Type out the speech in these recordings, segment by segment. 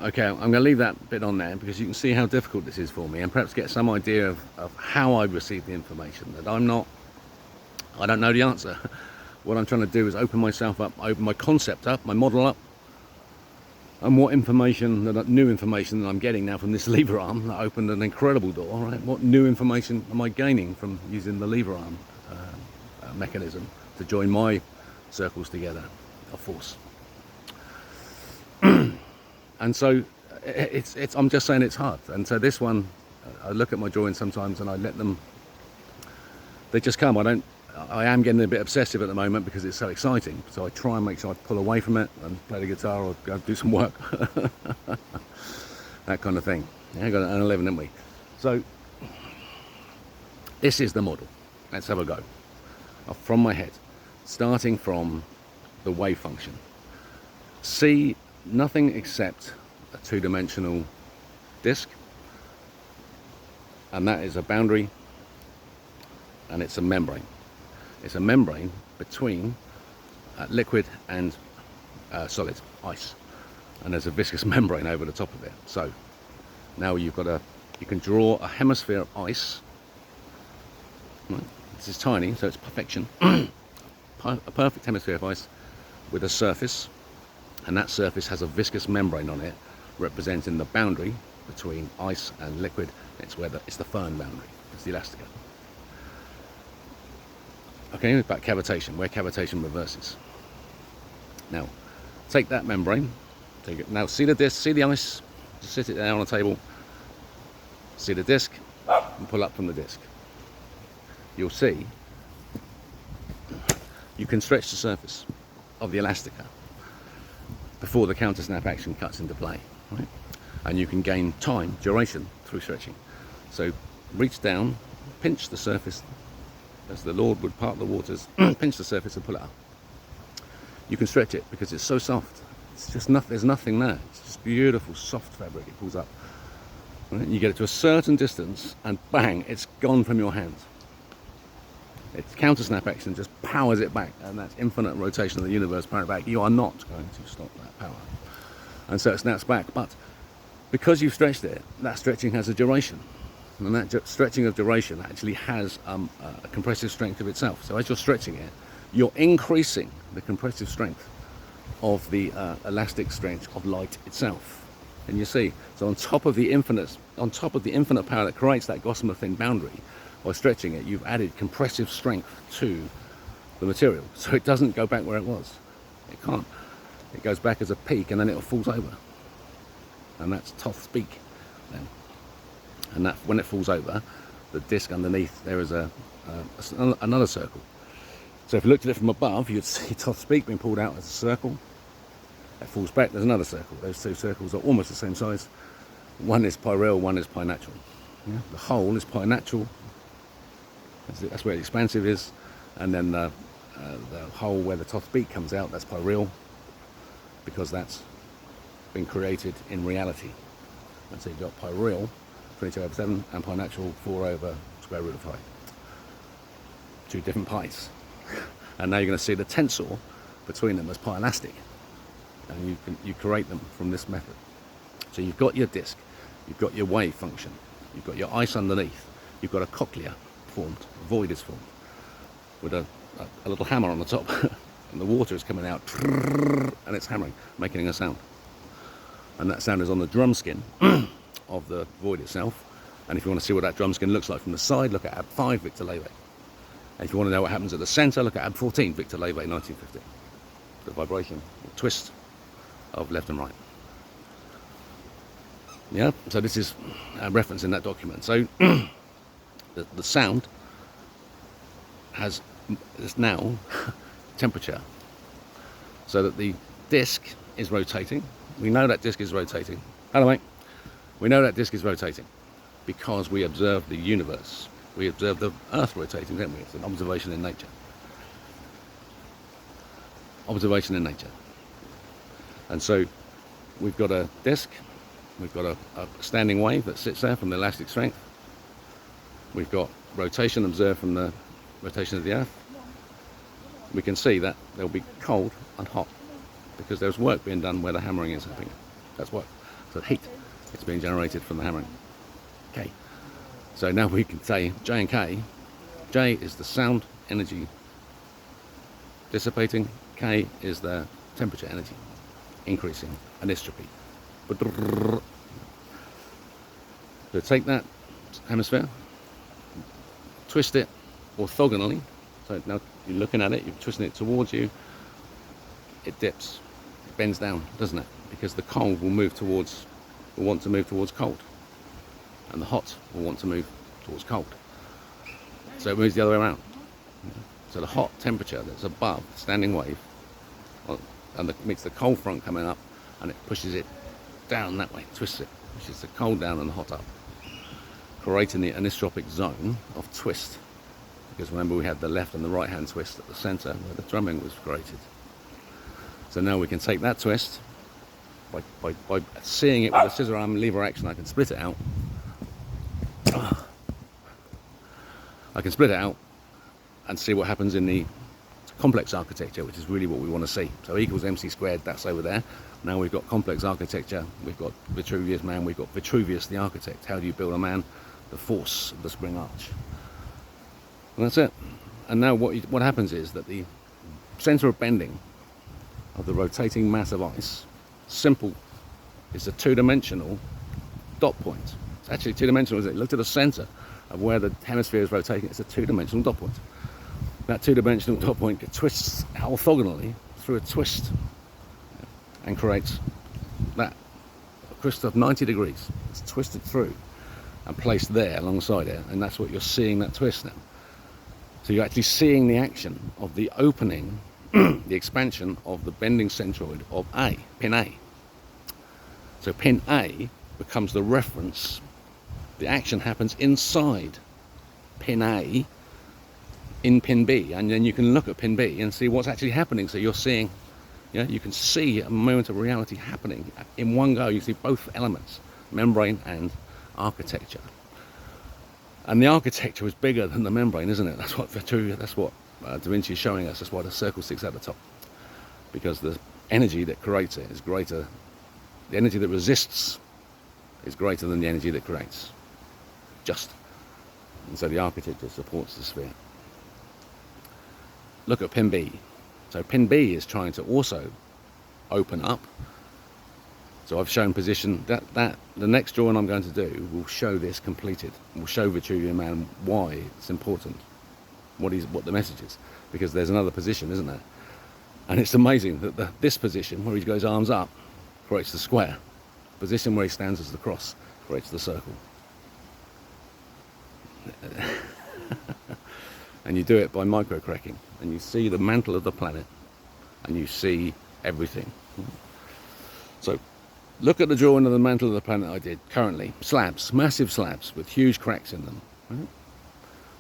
Okay, I'm going to leave that bit on there because you can see how difficult this is for me, and perhaps get some idea of how I receive the information. That I don't know the answer. What I'm trying to do is open myself up, open my concept up, my model up, and what information, new information that I'm getting now from this lever arm that opened an incredible door, right? What new information am I gaining from using the lever arm mechanism to join my circles together of force? And so I'm just saying it's hard. And so this one, I look at my drawings sometimes and I let them, they just come. I am getting a bit obsessive at the moment because it's so exciting. So I try and make sure I pull away from it and play the guitar or go do some work. That kind of thing. Yeah, got an 11, didn't we? So this is the model. Let's have a go. From my head, starting from the wave function. See nothing except a two-dimensional disc, and that is a boundary, and it's a membrane. It's a membrane between liquid and solid, ice, and there's a viscous membrane over the top of it. So now you can draw a hemisphere of ice. Right. This is tiny, so it's perfection. A perfect hemisphere of ice with a surface, and that surface has a viscous membrane on it, representing the boundary between ice and liquid. It's the firm boundary. It's the elastica. Okay, about cavitation, where cavitation reverses. Now, take that membrane. Take it. Now, see the disc, see the ice. Just sit it down on a table. See the disc, and pull up from the disc. You'll see you can stretch the surface of the elastica before the counter snap action cuts into play, right? And you can gain time, duration through stretching. So reach down, pinch the surface as the Lord would part the waters, pinch the surface and pull it up. You can stretch it because it's so soft. It's just there's nothing there. It's just beautiful, soft fabric. It pulls up. Right? You get it to a certain distance and bang, it's gone from your hands. Its counter snap action just powers it back, and that's infinite rotation of the universe power it back. You are not going to stop that power. And so it snaps back. But because you've stretched it, that stretching has a duration. And that stretching of duration actually has a compressive strength of itself. So as you're stretching it, you're increasing the compressive strength of the elastic strength of light itself. And you see, so on top of the infinite power that creates that gossamer thin boundary, by stretching it, you've added compressive strength to the material. So it doesn't go back where it was. It can't. It goes back as a peak and then it falls over. And that's Thoth's beak then. And that, when it falls over, the disc underneath, there is another circle. So if you looked at it from above, you'd see Thoth's beak being pulled out as a circle. It falls back, there's another circle. Those two circles are almost the same size. One is pi real, one is pi natural. Yeah? The whole is pi natural. That's where the expansive is. And then the hole where the Thoth beak comes out, that's pi real, because that's been created in reality. And so you've got pi real, 22/7, and pi natural, 4 over square root of pi. Two different pi's. And now you're going to see the tensor between them as pi elastic. And you create them from this method. So you've got your disc, you've got your wave function, you've got your ice underneath, you've got a cochlea formed, a void is formed, with a little hammer on the top, and the water is coming out, and it's hammering, making a sound. And that sound is on the drum skin of the void itself. And if you want to see what that drum skin looks like from the side, look at AB 5, Victor Levy. And if you want to know what happens at the centre, look at AB 14, Victor Levy, 1950. The vibration, the twist of left and right. Yeah, so this is a reference in that document. So the sound is now temperature, so that the disc is rotating. We know that disc is rotating. Hello, mate. We know that disc is rotating because we observe the universe. We observe the Earth rotating, don't we? It's an observation in nature. Observation in nature. And so we've got a disc, we've got a standing wave that sits there from the elastic strength. We've got rotation observed from the rotation of the Earth. We can see that there'll be cold and hot because there's work being done where the hammering is happening. That's what. So heat is being generated from the hammering. Okay. So now we can say J and K. J is the sound energy dissipating. K is the temperature energy increasing, anisotropy. So take that hemisphere, twist it orthogonally. So now you're looking at it, you're twisting it towards you. It dips, it bends down, doesn't it? Because the cold will want to move towards cold, and the hot will want to move towards cold. So it moves the other way around. So the hot temperature that's above the standing wave, and meets the cold front coming up, and it pushes it down that way, twists it, pushes the cold down and the hot up, creating the anisotropic zone of twist. Because remember, we had the left and the right hand twist at the center where the drumming was created. So now we can take that twist by seeing it with a scissor arm lever action. I can split it out. I can split it out and see what happens in the complex architecture, which is really what we want to see. So E equals MC squared, that's over there. Now we've got complex architecture, we've got Vitruvius man, we've got Vitruvius the architect. How do you build a man? The force of the spring arch. And that's it. And now what happens is that the center of bending of the rotating mass of ice, simple, is a two-dimensional dot point. It's actually two-dimensional, isn't it? Look to the center of where the hemisphere is rotating, it's a two-dimensional dot point. That two-dimensional dot point twists orthogonally through a twist and creates that twist of 90 degrees. It's twisted through and placed there alongside it, and that's what you're seeing, that twist now. So you're actually seeing the action of the opening, the expansion of the bending centroid of A, pin A. So pin A becomes the reference. The action happens inside pin A in pin B, and then you can look at pin B and see what's actually happening. So you're seeing, you can see a moment of reality happening in one go. You see both elements, membrane and architecture. And the architecture is bigger than the membrane, isn't it? That's what Da Vinci is showing us. That's why the circle sticks at the top, because the energy that creates it is greater. The energy that resists is greater than the energy that creates. And so the architecture supports the sphere. Look at pin B. So pin B is trying to also open up. So I've shown position that the next drawing I'm going to do will show this completed. Will show Vitruvian man why it's important, what the message is, because there's another position, isn't there? And it's amazing that this position where he goes arms up creates the square. Position where he stands as the cross creates the circle. And you do it by micro-cracking, and you see the mantle of the planet, and you see everything. So look at the drawing of the mantle of the planet I did currently. Slabs, massive slabs with huge cracks in them. Right?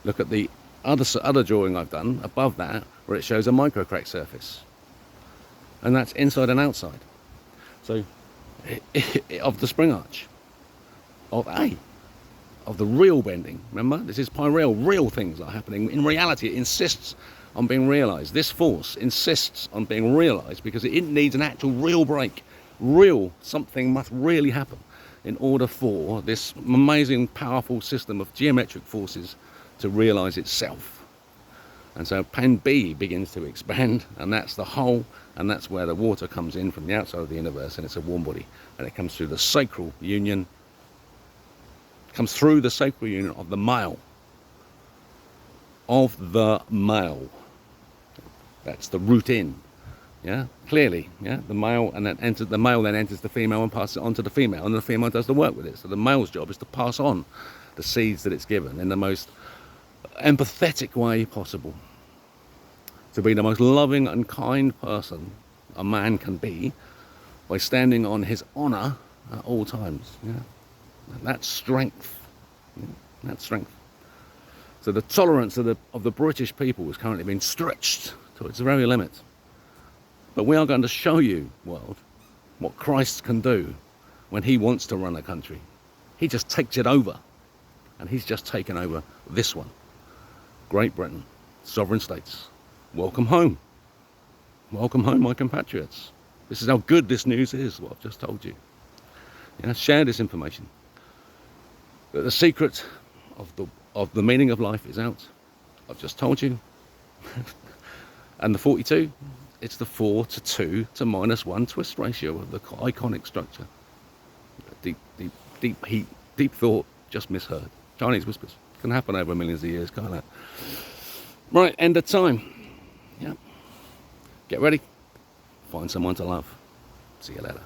Look at the other drawing I've done above that, where it shows a micro-crack surface. And that's inside and outside. So of the spring arch, of A, of the real bending. Remember, this is real things are happening. In reality, it insists on being realized. This force insists on being realized because it needs an actual real break. Something must really happen in order for this amazing, powerful system of geometric forces to realize itself. And so pin B begins to expand, and that's the hole, and that's where the water comes in from the outside of the universe, and it's a warm body, and it comes through the sacral union, of the male. That's the root in. Yeah, clearly, the male, and the male then enters the female and passes it on to the female, and the female does the work with it. So the male's job is to pass on the seeds that it's given in the most empathetic way possible, to be the most loving and kind person a man can be by standing on his honor at all times. That's strength. That's strength. So the tolerance of the British people is currently being stretched to its very limit. But we are going to show you, world, what Christ can do when he wants to run a country. He just takes it over. And he's just taken over this one. Great Britain, sovereign states. Welcome home. Welcome home, my compatriots. This is how good this news is, what I've just told you. Share this information. But the secret of the meaning of life is out. I've just told you. And the 42, it's the 4 to 2 to -1 twist ratio of the iconic structure. Deep heat, deep thought, just misheard. Chinese whispers. Can happen over millions of years, can't it? Right, end of time. Yeah. Get ready. Find someone to love. See you later.